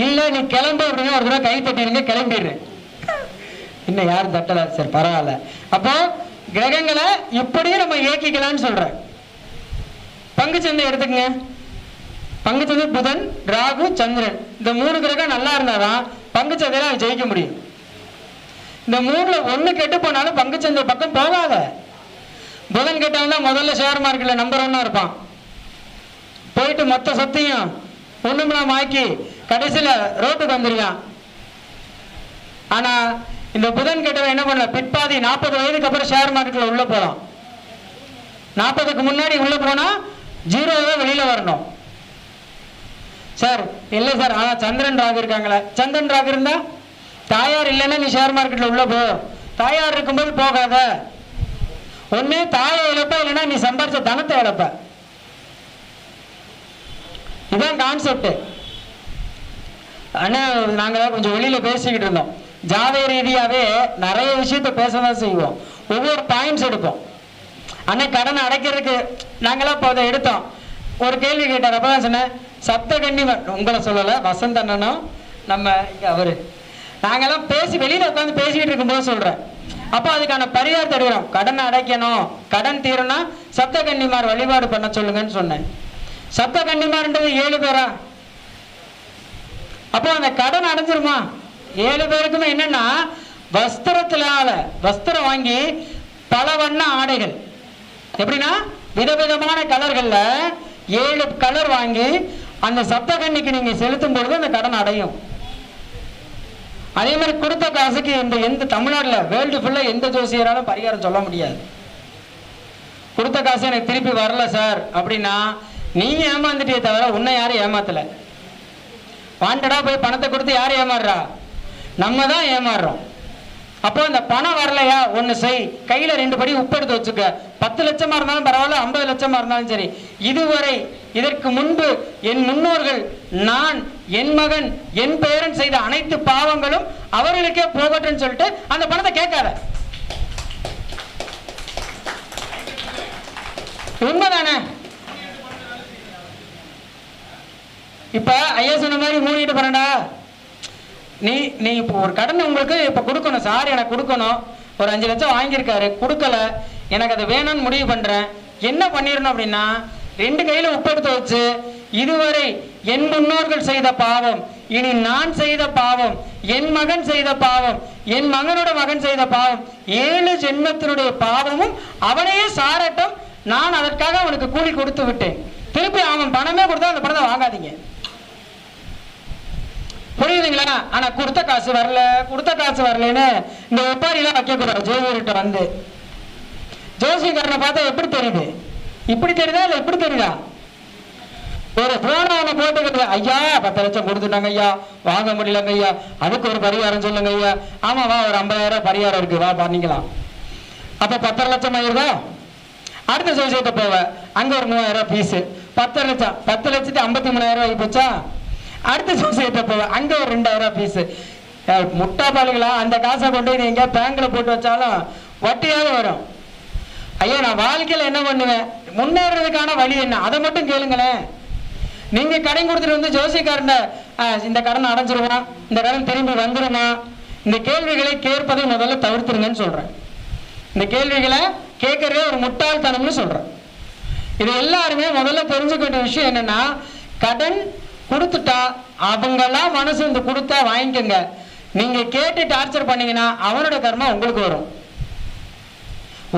இல்ல நீ கிளம்பு அப்படின்னா ஒரு தடவை கை தட்டிடுங்க, கிளம்பிடுறேன். இன்னும் யாரும் தட்டல சார், பரவாயில்ல. அப்போ கிரகங்களை இப்படியே நம்ம இயக்கிக்கலாம்னு சொல்றேன். பங்குச்சந்தை எடுத்துக்கங்க. பங்குச்சந்தை புதன், ராகு, சந்திரன், இந்த 3 கிரகம் நல்லா இருந்தாதான் பங்குச்சந்தையில ஜெயிக்க முடியும். இந்த 3ல ஒண்ணு கெட்டு போனாலும் பங்குச்சந்தை பக்கம் போகாத. புதன் கெட்டவன் தான் முதல்ல ஷேர் மார்க்கெட்ல நம்பர் 1 இருப்பான். போயிட்டு மொத்த சொத்தையும் ஒண்ணுமெல்லாம் ஆக்கி கடைசியில ரோட்டுக்கு வந்துருக்கான். ஆனா இந்த புதன் கெட்டவன் என்ன பண்ணல, பிற்பாதி 40 வயதுக்கு அப்புறம் ஷேர் மார்க்கெட்ல உள்ள போலாம். 40க்கு முன்னாடி உள்ள போனா 0 வெளியில வரணும் சார். இல்ல சார், ஆனா சந்திரன் ராகு இருக்காங்களே, சந்திரன் ராகு இருந்தா தாயார் இல்லைன்னா நீ ஷேர் மார்க்கெட்ல உள்ள போ. தாயார் இருக்கும்போது போகாத. ஒண்ணு தாயை இழப்ப, இல்லைன்னா நீ சம்பாரிச்ச தனத்தை இழப்ப. இதுதான் கான்செப்ட். ஆனா நாங்க கொஞ்சம் வெளியில பேசிக்கிட்டு இருந்தோம். ஜாதக ரீதியாவே நிறைய விஷயத்த பேசதான் செய்வோம். ஒவ்வொரு பாயிண்ட்ஸ் எடுப்போம். அன்னைக்கு கடனை அடைக்கிறதுக்கு நாங்களாம் இப்போ அதை எடுத்தோம். ஒரு கேள்வி கேட்டார், அப்பதான் சொன்னேன், சப்தகன்னி உங்களை சொல்லலை, வசந்த் அண்ணனும் நம்ம அவரு நாங்கெல்லாம் பேசி வெளியில உட்காந்து பேசிக்கிட்டு இருக்கும்போது சொல்றேன். அப்போ அதுக்கான பரிகாரத்தை எடுக்கிறோம். கடனை அடைக்கணும், கடன் தீரனா சப்தகன்னிமார் வழிபாடு பண்ண சொல்லுங்கன்னு சொன்னேன். சப்தகன்னிமார்ன்றது 7 பேரா? அப்போ அந்த கடன் அடைஞ்சிருமா? 7 பேருக்குமே என்னன்னா வஸ்திரத்தினால வஸ்திரம் வாங்கி பல வண்ண ஆடைகள், எப்படின்னா விதவிதமான கலர்கள்ல 7 கலர் வாங்கி அந்த சப்தகன்னிக்கு நீங்க செலுத்தும் பொழுது அந்த கடன் அடையும். அதே மாதிரி கொடுத்த காசுக்கு எந்த தமிழ்நாடுல வேர்ல்டு ஃபுல்லா எந்த ஜோசியராலும் பரிகாரம் சொல்ல முடியாது. கொடுத்த காசு எனக்கு திருப்பி வரல சார் அப்படின்னா நீங்க ஏமாந்துட்டே தவிர உன்னை யாரும் ஏமாத்தல. வாண்டடா போய் பணத்தை கொடுத்து யாரும் ஏமாறுறா? நம்ம தான் ஏமாறுறோம். அப்போ அந்த பணம் வரலையா, ஒன்று செய், கையில 2 படி உப்பு எடுத்து வச்சுக்க. 10 லட்சமா இருந்தாலும் பரவாயில்ல, 50 லட்சமா இருந்தாலும் சரி, இதுவரை இதற்கு முன்பு என் முன்னோர்கள், நான், என் மகன், என் பேரன் செய்த அனைத்து பாவங்களும் அவர்களுக்கே போகட்டும்னு சொல்லிட்டு அந்த பணத்தை கேட்காத. உண்மைதானே? இப்ப ஐயா சொன்ன மாதிரி மூடிட்டு போறா. நீ இப்போ ஒரு கடன் உங்களுக்கு இப்ப கொடுக்கணும் சார், எனக்கு கொடுக்கணும், ஒரு 5 லட்சம் வாங்கியிருக்காரு, கொடுக்கல, எனக்கு அது வேணும்னு முடிவு பண்றேன். என்ன பண்ணிடணும் அப்படின்னா 2 கையில உப்பு எடுத்து வச்சு, இதுவரை என் முன்னோர்கள் செய்த பாவம், இனி நான் செய்த பாவம், என் மகன் செய்த பாவம், என் மகனோட மகன் செய்த பாவம், 7 ஜென்மத்தினுடைய பாவமும் அவனையே சாரட்டும், நான் அதற்காக அவனுக்கு கூலி கொடுத்து விட்டேன். திருப்பி அவன் பணமே கொடுத்தா அந்த பணத்தை வாங்காதீங்க. புரியுதுங்களா? ஆனா கொடுத்த காசு வரலன்னு இந்த ஒப்பாரிலாம் வைக்க கூடாது. ஜோதிடர்கிட்ட வந்து ஜோசியக்காரனை பார்த்தா எப்படி தெரியுது? இப்படி தெரியுதா இல்ல இப்படி தெரியுதா? ஒரு போன போட்டுக்கிறது, ஐயா 10 லட்சம் கொடுத்துட்டாங்க ஐயா, வாங்க முடியலங்க ஐயா, அதுக்கு ஒரு பரிகாரம் சொல்லுங்க ஐயா. ஆமா வா, ஒரு 50,000 பரிகாரம் இருக்கு, வா பண்ணிக்கலாம். அப்ப 10 லட்சம் ஆயிருதா? அடுத்த ஜோசியத்தை போவ, அங்க ஒரு 3000 பீஸ், 10 லட்சம், 10 லட்சத்து 53,000 ஆகி போச்சா? அடுத்த ஜோசியத்தை போவ, அங்க ஒரு 2,000 பீஸ். முட்டா பாலுங்களா, அந்த காசை கொண்டு போய் நீங்க பேங்க்ல போட்டு வச்சாலும் வட்டியாக வரும். ஐயா நான் வாழ்க்கையில என்ன பண்ணுவேன், முன்னேறதுக்கான வழி என்ன, அதை மட்டும் கேளுங்களேன். நீங்க கடன் கொடுத்துட்டு வந்து ஜோசியக்காரன் இந்த கடன் அடைஞ்சிருவான், இந்த கடன் திரும்பி வந்துருமா, இந்த கேள்விகளை கேட்பதை முதல்ல தவிர்த்துருங்கன்னு சொல்றேன். இந்த கேள்விகளை கேட்கறதே ஒரு முட்டாள்தனம்னு சொல்றேன். இது எல்லாருமே முதல்ல தெரிஞ்சுக்க வேண்டிய விஷயம் என்னன்னா, கடன் கொடுத்துட்டா அவங்கெல்லாம் மனசு இந்த கொடுத்தா வாங்கிக்கோங்க. நீங்க கேட்டு டார்ச்சர் பண்ணீங்கன்னா அவனோட கர்மா உங்களுக்கு வரும்.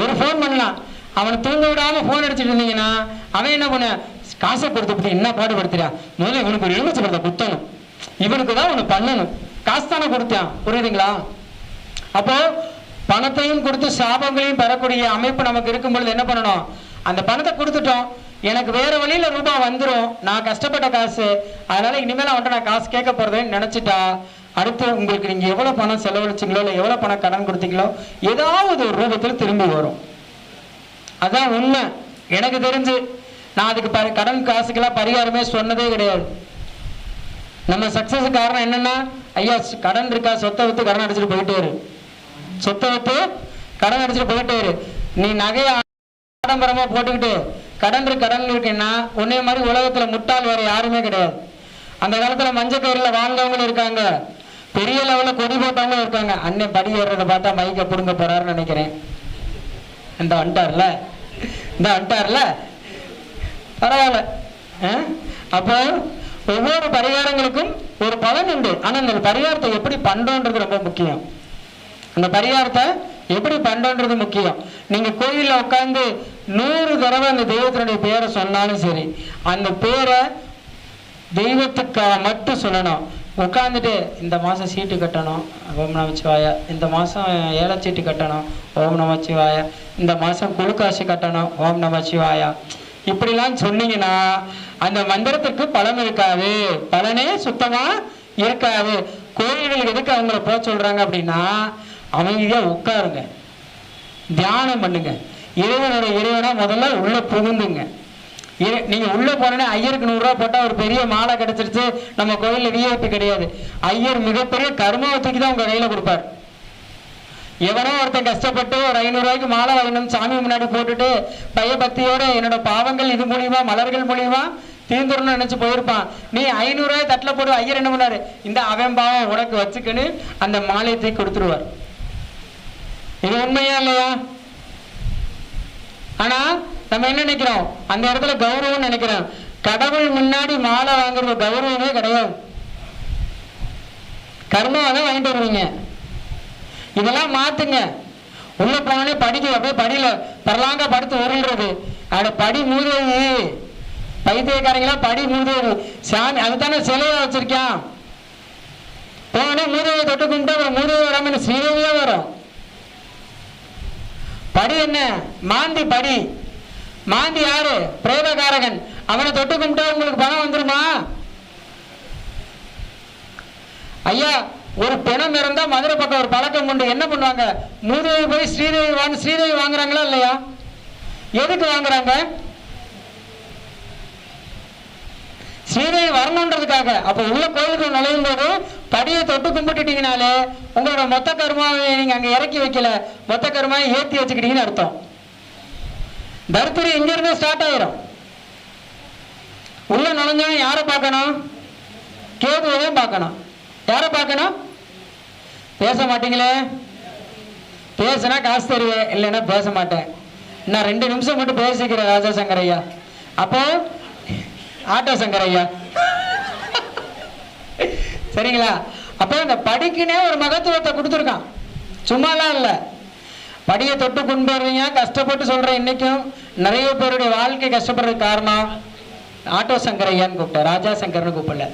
ஒரு ஃபோன் பண்ணலாம், அவனை தூங்க விடாம போன் அடிச்சுட்டு இருந்தீங்கன்னா அவன் என்ன பண்ண, காசை கொடுத்து என்ன பாடுபடுத்துறா, முதல்ல இவனுக்கு ஒரு எலுமிச்சை பழத்தை குத்தணும், இவனுக்கு தான் ஒன்று பண்ணணும், காசு தானே கொடுத்தான். புரியுதுங்களா? அப்போ பணத்தையும் கொடுத்து சாபங்களையும் பெறக்கூடிய அமைப்பு நமக்கு இருக்கும் பொழுது என்ன பண்ணணும், அந்த பணத்தை கொடுத்துட்டோம், எனக்கு வேற வழியில ரூபாய் வந்துடும், நான் கஷ்டப்பட்ட காசு, அதனால இனிமேல் அவன்கிட்ட நான் காசு கேட்க போறதுன்னு நினைச்சிட்டா, அடுத்து உங்களுக்கு நீங்க எவ்வளவு பணம் செலவழிச்சிங்களோ இல்லை எவ்வளவு பணம் கடன் கொடுத்தீங்களோ ஏதாவது ஒரு ரூபத்தில் திரும்பி வரும். அதான் உண்மை. எனக்கு தெரிஞ்சு நான் அதுக்கு கடன் காசுக்கெல்லாம் பரிகாரமே சொன்னதே கிடையாது. நம்ம சக்சஸ் காரணம் என்னன்னா, ஐயா கடன் இருக்கா, சொத்தை வித்து கடன் அடிச்சுட்டு போயிட்டே இரு, சொத்தை வித்து கடன் அடிச்சுட்டு போயிட்டே இரு. நீ நகையை ஆடம்பரமா போட்டுக்கிட்டு கடன் இருக்குன்னா உன்னைய மாதிரி உலகத்துல முட்டாள் வேற யாருமே கிடையாது. அந்த காலத்துல மஞ்சக்கயிறுல வாழ்ந்தவங்களும் இருக்காங்க, பெரிய லெவல்ல கொடி போட்டவங்களும் இருக்காங்க. அண்ணன் படி ஏறதை பார்த்தா மைக்க புடுங்க போறாருன்னு நினைக்கிறேன். இந்த வந்துட்டார்ல பரவாயில்ல. அப்போ ஒவ்வொரு பரிகாரங்களுக்கும் ஒரு பலன் உண்டு. ஆனா அந்த பரிகாரத்தை எப்படி பண்றோன்றது ரொம்ப முக்கியம். அந்த பரிகாரத்தை எப்படி பண்றோன்றது முக்கியம். நீங்க கோயில்ல உட்கார்ந்து 100 தடவை அந்த தெய்வத்தினுடைய பேரை சொன்னாலும் சரி, அந்த பேரை தெய்வத்துக்காக மட்டும் சொல்லணும். உட்காந்துட்டு இந்த மாசம் சீட்டு கட்டணும், ஓம் நமச்சிவாயா, இந்த மாசம் ஏலச்சீட்டு கட்டணும், ஓம் நமச்சிவாயா, இந்த மாசம் குழுக்காசு கட்டணும், ஓம் நமச்சிவாயா, இப்படிலாம் சொன்னீங்கன்னா அந்த மந்திரத்திற்கு பலன் இருக்காது, பலனே சுத்தமா இருக்காது. கோயில்களுக்கு எதுக்கு அவங்கள போக சொல்றாங்க அப்படின்னா, அமைதியா உட்காருங்க, தியானம் பண்ணுங்க, இறைவனா முதல்ல உள்ள புகுந்துங்க. நீங்க உள்ள போனோன்னே ஐயருக்கு 100 ரூபா போட்டா ஒரு பெரிய மாலை கிடைச்சிருச்சு, நம்ம கோயில்ல விஐபி கிடையாது. ஐயர் மிகப்பெரிய கர்மாவை தூக்கி தான் உங்க கையில கொடுப்பார். எவனோ ஒருத்தன் கஷ்டப்பட்டு ஒரு 500 ரூபாய்க்கு மாலை வாங்கணும், சாமி முன்னாடி போட்டுட்டு பயபக்தியோட என்னோட பாவங்கள் இது மூலியமா மலர்கள் மூலியமா தீர்ந்துடணும்னு நினைச்சு போயிருப்பான். நீ 500 ரூபாய் தட்டுல போடு, ஐயர் என்ன பண்ணாரு, இந்த அவன் பாவம் உனக்கு வச்சுக்கன்னு அந்த மாலையை தூக்கி கொடுத்துருவார். இது உண்மையா இல்லையா? ஆனா நம்ம என்ன நினைக்கிறோம், அந்த இடத்துல கௌரவம் நினைக்கிறோம். கடவுள் முன்னாடி மாலை வாங்குறது கௌரவமே கிடையாது, கர்மாவை வாங்கிட்டு வருவீங்க. இதெல்லாம் மாத்துங்க. உள்ள போனே படிக்க அப்படியே படியில பரலாங்க படுத்து உருள்றது, அட படி மூதேவி, பைத்தியக்காரங்களா படி மூதேவி, சாமி அதுதானே சிலையா வச்சிருக்கான். போனே மூதேவியை தொட்டு கும்பிட்டா ஒரு மூதேவி வராம ஸ்ரீதேவியா வரும். படி என்ன மாந்தி, படி மாந்தி யாரு, பிரேதகாரகன், அவனை தொட்டு கும்பிட்டா உங்களுக்கு பணம் வந்துருமா? ஐயா ஒரு பிணம் இருந்தா மதுரை பக்கம் ஒரு பழக்கம் உண்டு, என்ன பண்ணுவாங்க, மூதேவி போய் ஸ்ரீதேவி வாங்குறாங்களா இல்லையா? எதுக்கு வாங்குறாங்க? ஸ்ரீதேவி வரணுன்றதுக்காக. அப்ப உள்ள கோயிலுக்கு நுழையும் போது படியை தொட்டு கும்பிட்டுட்டீங்கனாலே உங்களோட மொத்த கர்மாவை நீங்க அங்க இறக்கி வைக்கல, மொத்த கர்மாவை ஏத்தி வச்சுக்கிட்டீங்கன்னு அர்த்தம். தர்த்திரி இங்க இருந்து ஸ்டார்ட் ஆயிரும். உள்ள நுழைஞ்சவன் யாரை பார்க்கணும், கேதுவை பார்க்கணும். யாரை பார்க்கணும்? பேச மாட்டீங்களே, பேசுனா காசு தருவேன், இல்லைன்னா பேச மாட்டேன். நான் 2 நிமிஷம் மட்டும் பேசிக்கிறேன் ராஜா சங்கரையா, அப்போ ஆட்டோ சங்கரையா, சரிங்களா? அப்போ இந்த படிக்குனே ஒரு மகத்துவத்தை கொடுத்துருக்கான், சும்மாலாம் இல்லை. படியை தொட்டு கும்பிடுறீங்க, கஷ்டப்பட்டு சொல்றேன். இன்னைக்கும் நிறைய பேருடைய வாழ்க்கை கஷ்டப்படுறதுக்கு காரணம் ஆட்டோ சங்கர் ஐயான்னு கூப்பிட்டேன், ராஜா சங்கர்னு கூப்பிடல.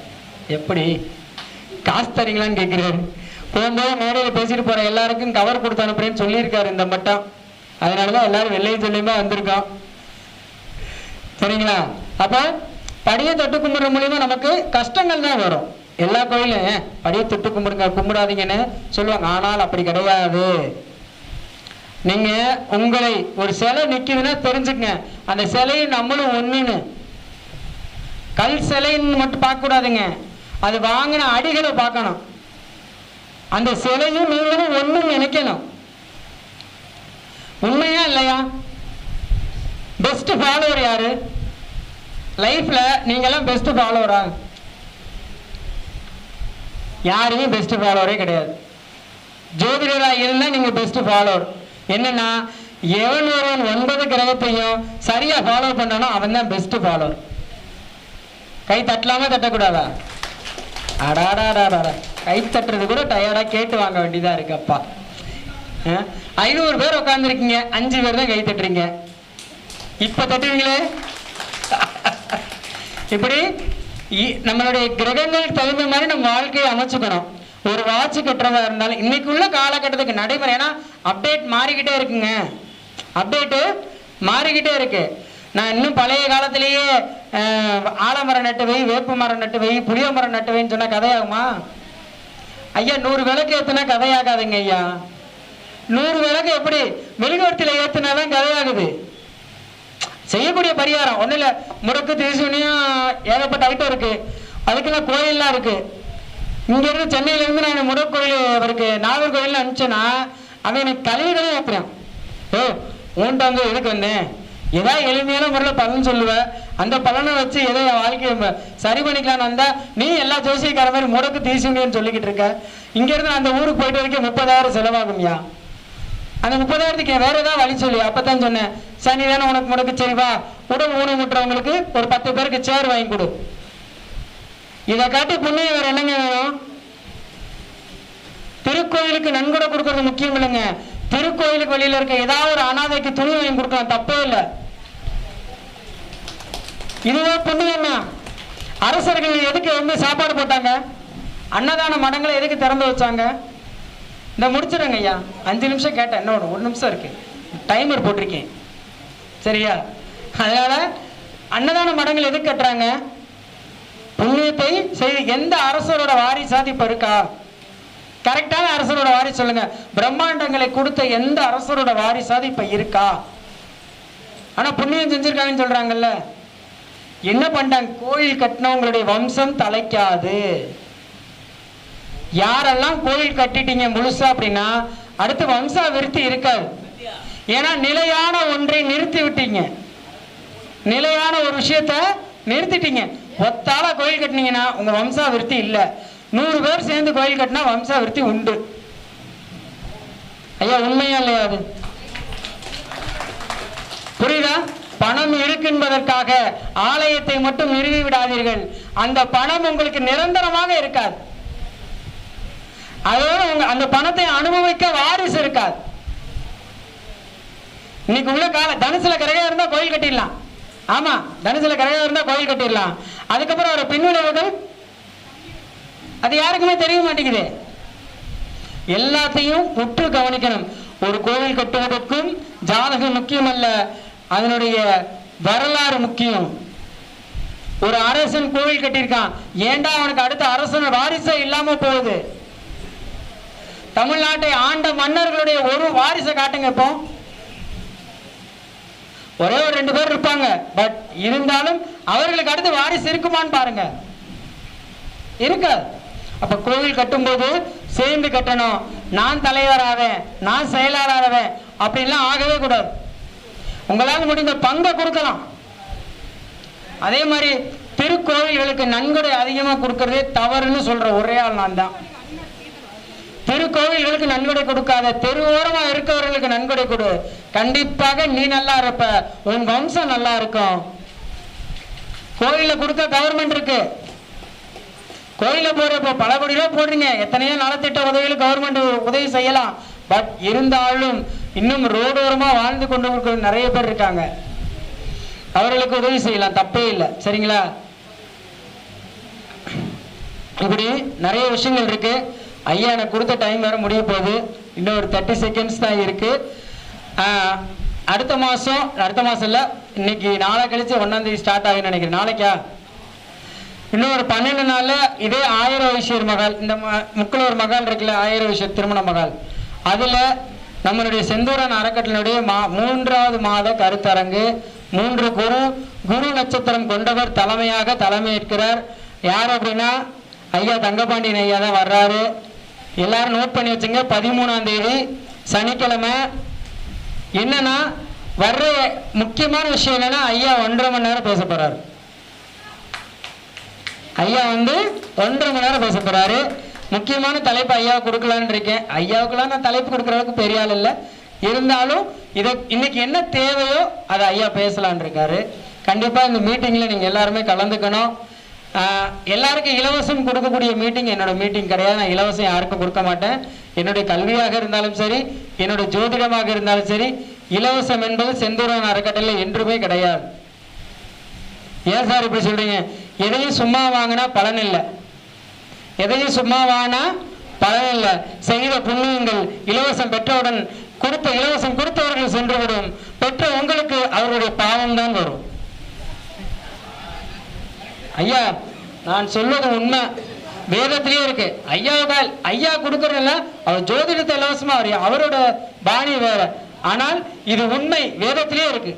எப்படி காசு தரீங்களான்னு கேட்கிறாரு. போகும்போது மேடையில் பேசிட்டு போற எல்லாருக்கும் கவர் கொடுத்து அனுப்புறேன்னு சொல்லியிருக்காரு இந்த மட்டம். அதனாலதான் எல்லாரும் வெள்ளையும் சொல்லியுமா வந்திருக்கோம், சரிங்களா? அப்ப படியை தொட்டு கும்பிடுற மூலியமா நமக்கு கஷ்டங்கள் தான் வரும். எல்லா கோயிலும் படியை தொட்டு கும்பிடுங்க, கும்பிடாதீங்கன்னு சொல்லுவாங்க. ஆனால் அப்படி கிடையாது. நீங்க உங்களை ஒரு சிலை நிக்குதுன்னா தெரிஞ்சுக்கங்க, அந்த சிலையும் நம்மளும் ஒண்ணுன்னு. கல் சிலைன்னு மட்டும் பார்க்க கூடாதுங்க, அது வாங்கின அடிகளை பார்க்கணும். அந்த சிலையும் நீங்களும் ஒண்ணுன்னு நினைக்கணும். உண்மையா இல்லையா? பெஸ்ட் ஃபாலோவர் யாரு லைஃப்ல? நீங்க எல்லாம் பெஸ்ட் ஃபாலோவரா? யாரையும் பெஸ்ட் ஃபாலோவரே கிடையாது. ஜோதிடராக இருந்தா நீங்க பெஸ்ட் ஃபாலோவர். என்னன்னா எவன் ஒருவன் 9 கிரகத்தையும் சரியா ஃபாலோ பண்ணனோ அவன் தான் பெஸ்ட் ஃபாலோவர். கை தட்டலாமா தட்டக்கூடாதா? அடாடாடாடா, கை தட்டுறது கூட டயர்டா கேட்டு வாங்க வேண்டியதா இருக்கு. அப்பா 500 பேர் உட்காந்துருக்கீங்க, 5 பேர் தான் கை தட்டுறீங்க. இப்ப தட்டுவீங்களே. இப்படி நம்மளுடைய கிரகங்கள் தகுந்த மாதிரி நம்ம வாழ்க்கையை அமைச்சுக்கணும். ஒரு வாட்ச் கட்டுறதா இருந்தாலும் இன்னைக்கு உள்ள காலகட்டத்துக்கு நடைமுறை, ஏன்னா அப்டேட் மாறிக்கிட்டே இருக்குங்க, அப்டேட்டு மாறிக்கிட்டே இருக்கு. நான் இன்னும் பழைய காலத்திலேயே ஆலமரம் நட்டு வை, வேப்பு மரம் நட்டு வை, புளிய மரம் நட்டு வைன்னு சொன்னா கதையாகுமா ஐயா? 100 விளக்கு ஏத்துனா கதையாகாதுங்க ஐயா. 100 விளக்கு எப்படி மெழுகுவர்த்தியில ஏத்துனாதான் கதையாகுது. செய்யக்கூடிய பரிகாரம் ஒன்றும் இல்லை, முடக்கு திருசூனியும் ஏகப்பட்ட ஐட்டம் இருக்கு, அதுக்கெல்லாம் கோயில்லாம் இருக்கு. இங்க இருந்து சென்னையில இருந்து நான் முடக்கு கோயில் இருக்கு, நாகர்கோயில் அனுப்பிச்சேன்னா அவன் எனக்கு கழிவுகளே ஏற்றுறேன். உன்ட்ட வந்து எதுக்கு வந்தேன், ஏதாவது எளிமையான முறையில் பலன் சொல்லுவேன், அந்த பலனை வச்சு ஏதோ என் வாழ்க்கையை சரி பண்ணிக்கலான்னு வந்தா நீ எல்லா ஜோசியக்கார மாதிரி முடக்கு தீசுனின்னு சொல்லிக்கிட்டு இருக்க. இங்க இருந்து அந்த ஊருக்கு போயிட்டு வரைக்கும் 30,000 செலவாகும்யா. அந்த 30,000க்கு வேற ஏதாவது வழி சொல்லி. அப்பதான் சொன்னேன், சனி தானே உனக்கு முடக்கு, சரி வா உடம்பு ஊனமுற்றவங்களுக்கு ஒரு 10 பேருக்கு சேர் வாங்கி கொடு. இதை காட்டி புண்ணியம் வேற என்னங்க வேணும்? திருக்கோயிலுக்கு நன்கொடை கொடுக்கறது முக்கியம் இல்லைங்க, திருக்கோயிலுக்கு வெளியில இருக்க ஏதாவது ஒரு அனாதைக்கு துணி வாங்கி கொடுக்கலாம், தப்பே இல்லை. இதுவே புண்ணியம் தான். அரசர்கள் எதுக்கு வந்து சாப்பாடு போட்டாங்க? அன்னதான மடங்களை எதுக்கு திறந்து வச்சாங்க? இந்த முடிச்சிடுங்க ஐயா, 5 நிமிஷம் கேட்டேன், என்ன 1 நிமிஷம் இருக்கு, டைமர் போட்டிருக்கேன், சரியா? அதனால அன்னதான மடங்கள் எதுக்கு கட்டுறாங்க? புண்ணியத்தை செய்து. எந்த அரசரோட வாரிசாதி இப்ப இருக்கா? கரெக்டான அரசரோட வாரிசு சொல்லுங்க. பிரம்மாண்டங்களை கொடுத்த எந்த அரசரோட வாரிசாதி இப்ப இருக்கா? ஆனா புண்ணியம் செஞ்சிருக்காங்கன்னு சொல்றாங்கல்ல. என்ன பண்ணிட்டாங்க? கோயில் கட்டினவங்களுடைய வம்சம் தலைக்காது. யாரெல்லாம் கோயில் கட்டிட்டீங்க முழுசா அப்படின்னா அடுத்து வம்சா விருத்தி இருக்காது. ஏன்னா நிலையான ஒன்றை நிறுத்தி விட்டீங்க, நிலையான ஒரு விஷயத்த நிறுத்திட்டீங்க. ஒத்தால கோயில் கட்டினீங்கன்னா உங்க வம்சா விருத்தி இல்ல. 100 பேர் சேர்ந்து கோயில் கட்டினா வம்சா விருத்தி உண்டு. ஐயா உண்மையா இல்லையா? அது புரியுதா? பணம் இருக்கு என்பதற்காக ஆலயத்தை மட்டும் நிறுவி விடாதீர்கள். அந்த பணம் உங்களுக்கு நிரந்தரமாக இருக்காது. அதோட அந்த பணத்தை அனுபவிக்க வாரிசு இருக்காது. இன்னைக்கு உள்ள கால தனுசுல கிரகம் இருந்தா கோயில் கட்டிடலாம். ஆமா, தனுசுல கிரகம் இருந்தா கோயில் கட்டிடலாம். அதுக்கப்புறம் ஒரு பின்விளைவுகள் அது யாருக்குமே தெரிய மாட்டேங்குது. எல்லாத்தையும் உற்று கவனிக்கணும். ஒரு கோவில் கட்டுவதற்கும் ஜாதகம் முக்கியம் அல்ல, அதனுடைய வரலாறு முக்கியம். ஒரு அரசன் கோவில் கட்டியிருக்கான், ஏண்டா அவனுக்கு அடுத்த அரசன் வாரிசே இல்லாம போகுது? தமிழ்நாட்டை ஆண்ட மன்னர்களுடைய ஒரு வாரிசை காட்டுங்க. இப்போ ஒரே ஒரு 2 பேர் இருப்பாங்க, பட் இருந்தாலும் அவர்களுக்கு அடுத்து வாரிசு இருக்குமான்னு பாருங்க, இருக்காது. அப்ப கோவில் கட்டும்போது சேர்ந்து கட்டணும். நான் தலைவராவேன், நான் செயலாளராவேன் அப்படின்லாம் ஆகவே கூடாது. உங்களால் முடிந்த பங்கை கொடுக்கலாம். அதே மாதிரி திருக்கோவில்களுக்கு நன்கொடை அதிகமா கொடுக்கறதே தவறுன்னு சொல்ற ஒரே ஆள் நான் தான். திருக்கோவில்களுக்கு நன்கொடை கொடுக்காத, தெருவோரமா இருக்கவர்களுக்கு நன்கொடை கொடு. கண்டிப்பாக நீ நல்லா இருப்ப, உன் வம்சம் நல்லா இருக்கும். கோயில கொடுக்க கவர்மெண்ட் இருக்கு, கோயிலில் போகிறப்போ பல கோடி ரூபா போடுறீங்க, எத்தனையோ நலத்திட்ட உதவிகள் கவர்மெண்ட் உதவி செய்யலாம். பட் இருந்தாலும் இன்னும் ரோடோரமாக வாழ்ந்து கொண்டு இருக்கிற நிறைய பேர் இருக்காங்க, அவர்களுக்கு உதவி செய்யலாம், தப்பே இல்லை. சரிங்களா? இப்படி நிறைய விஷயங்கள் இருக்கு. ஐயா எனக்கு கொடுத்த டைம் வேற முடிய போகுது, இன்னும் ஒரு 30 செகண்ட்ஸ் தான் இருக்கு. அடுத்த மாதம் இல்லை, இன்னைக்கு நாளை கழிச்சு 1ஆம் தேதி ஸ்டார்ட் ஆகுன்னு நினைக்கிறேன். நாளைக்கா இன்னும் ஒரு 12 நாளில் இதே ஆயிரவீஸ்வர் மகால், இந்த முக்குளூர் மகால் இருக்குல்ல, ஆயிரவீஸ்வர் திருமண மகால், அதில் நம்மளுடைய செந்தூரான் அறக்கட்டளையுடைய 3வது மாத கருத்தரங்கு 3 குரு நட்சத்திரம் கொண்டவர் தலைமையேற்கிறார். யார் அப்படின்னா ஐயா தங்கபாண்டியன் ஐயா தான் வர்றாரு. எல்லாரும் நோட் பண்ணி வச்சுங்க. 13ஆம் தேதி சனிக்கிழமை. என்னன்னா வர்ற முக்கியமான விஷயம் என்னன்னா ஐயா 1.5 மணி நேரம் பேச போறாரு. ஐயா 1.5 மணி நேரம் பேச போறாரு. முக்கியமான தலைப்பு ஐயா கொடுக்கலான்னு இருக்கேன். ஐயாவுக்குலாம் நான் தலைப்பு கொடுக்குற அளவுக்கு பெரிய ஆள் இல்லை, இருந்தாலும் இதை இன்னைக்கு என்ன தேவையோ அதை ஐயா பேசலான் இருக்காரு. கண்டிப்பாக இந்த மீட்டிங்கில் நீங்கள் எல்லாருமே கலந்துக்கணும். எல்லாருக்கும் இலவசம் கொடுக்கக்கூடிய மீட்டிங் என்னோட மீட்டிங் கிடையாது. நான் இலவசம் யாருக்கும் கொடுக்க மாட்டேன். என்னுடைய கல்வியாக இருந்தாலும் சரி, என்னுடைய ஜோதிடமாக இருந்தாலும் சரி, இலவசம் என்பது செந்தூரான் அறக்கட்டளை என்றுமே கிடையாது. ஏன் சார் இப்படி சொல்றீங்க? எதையும் சும்மா வாங்கினா பலன் இல்லை, எதையும் சும்மா வாங்கினா பலன் இல்லை. செய்த புண்ணியங்கள் இலவசம் பெற்றவுடன் இலவசம் கொடுத்தவர்கள் சென்றுவிடும், பெற்ற உங்களுக்கு அவருடைய பாவம் தான் வரும். ஐயா நான் சொல்வது உண்மை, வேதத்திலேயே இருக்கு. ஐயா கொடுக்கறதில்ல, அவர் ஜோதிடத்தை இலவசமா அவரோட பாணி வேற, ஆனால் இது உண்மை, வேதத்திலேயே இருக்கு.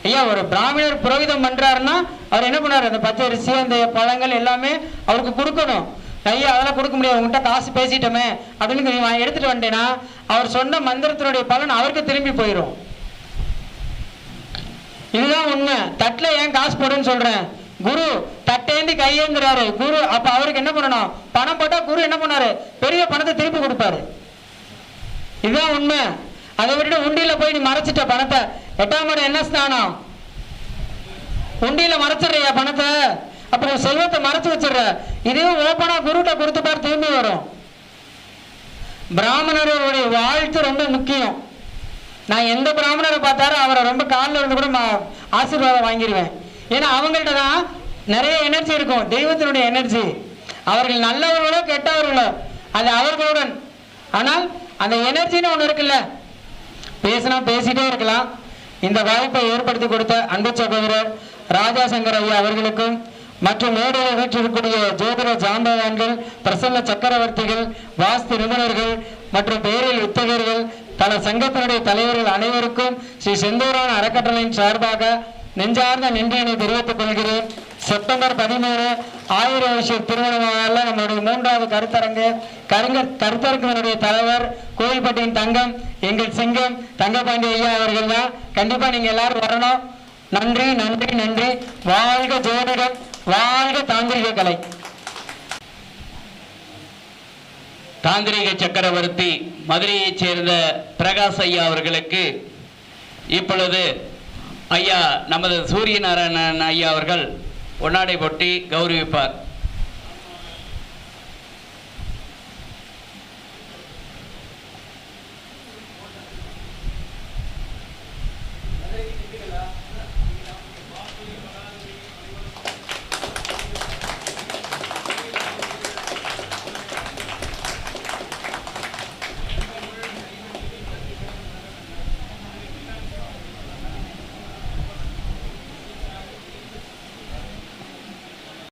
ஐயா ஒரு பிராமணர் புரோகிதம் பண்றாருன்னா அவர் என்ன பண்ணாரு, அந்த பச்சரிசி அந்த பழங்கள் எல்லாமே அவருக்கு கொடுக்கணும். ஐயா அதெல்லாம் கொடுக்க முடியாது, உங்கள்கிட்ட காசு பேசிட்டோமே அப்படின்னு நீ எடுத்துட்டு வந்துட்டேன்னா அவர் சொன்ன மந்திரத்தினுடைய பலன் அவருக்கு திரும்பி போயிடும். இதுதான் உண்மை. தட்டில் ஏன் காசு போடுன்னு சொல்றேன்? குரு தட்டேந்தி கையேந்துறாரு குரு. அப்ப அவருக்கு என்ன பண்ணணும்? பணம் போட்டா குரு என்ன பண்ணாரு? பெரிய பணத்தை திருப்பி கொடுப்பாரு. இதுதான் உண்மை. அதை விட்டு உண்டியில போய் நீ மறைச்சிட்ட பணத்தை, 8ஆம் இடம் என்ன ஸ்தானம்? உண்டியில மறைச்சிடுறியா பணத்தை? அப்புறம் செல்வத்தை மறைச்சு வச்சிடுற. இதுவும் ஓப்பனா குருட்ட கொடுத்து பாரு, திரும்பி வரும். பிராமணருடைய வாழ்த்து ரொம்ப முக்கியம். நான் எந்த பிராமணரை பார்த்தாலும் அவரை ரொம்ப காலில் இருந்து கூட ஆசீர்வாதம் வாங்கிடுவேன். ஏன்னா அவங்கள்ட்ட தான் நிறைய எனர்ஜி இருக்கும், தெய்வத்தினுடைய எனர்ஜி. அவர்கள் நல்லவர்களோ கெட்டவர்களோ அது அவர்களுடன். ஆனால் அந்த எனர்ஜின்னு ஒன்று இருக்குல்ல, பேசினா பேசிட்டே இருக்கலாம். இந்த வாய்ப்பை ஏற்படுத்தி கொடுத்த அன்பு சகோதரர் ராஜா சங்கர் ஐயா அவர்களுக்கும் மற்றும் மேடையில் வீற்றிருக்கக்கூடிய ஜோதிட ஜாம்பவான்கள், பிரசன்ன சக்கரவர்த்திகள், வாஸ்து நிபுணர்கள் மற்றும் பேரில் வித்தகர்கள், பல சங்கத்தினுடைய தலைவர்கள் அனைவருக்கும் ஸ்ரீ செந்தூரான் அறக்கட்டளையின் சார்பாக நெஞ்சார்ந்த நன்றியினை தெரிவித்துக் கொள்கிறேன். செப்டம்பர் 13 ஆயிரவீஸ்வர் திருமணமாக நம்மளுடைய 3வது கருத்தரங்கு. கருத்தரங்கினுடைய தலைவர் கோயில்பட்டியின் தங்கம், எங்கள் சிங்கம் தங்கபாண்டி ஐயா அவர்கள் தான். கண்டிப்பா நீங்க எல்லாரும் வரணும். நன்றி நன்றி நன்றி. வாழ்க ஜோதிடம், வாழ்க தாந்திரிக கலை. தாந்திரிக சக்கரவர்த்தி மதுரையைச் சேர்ந்த பிரகாஷ் ஐயா அவர்களுக்கு இப்பொழுது ஐயா நமது சூரியநாராயணன் ஐயா அவர்கள் பொன்னாடை போட்டி கௌரவிப்பார்.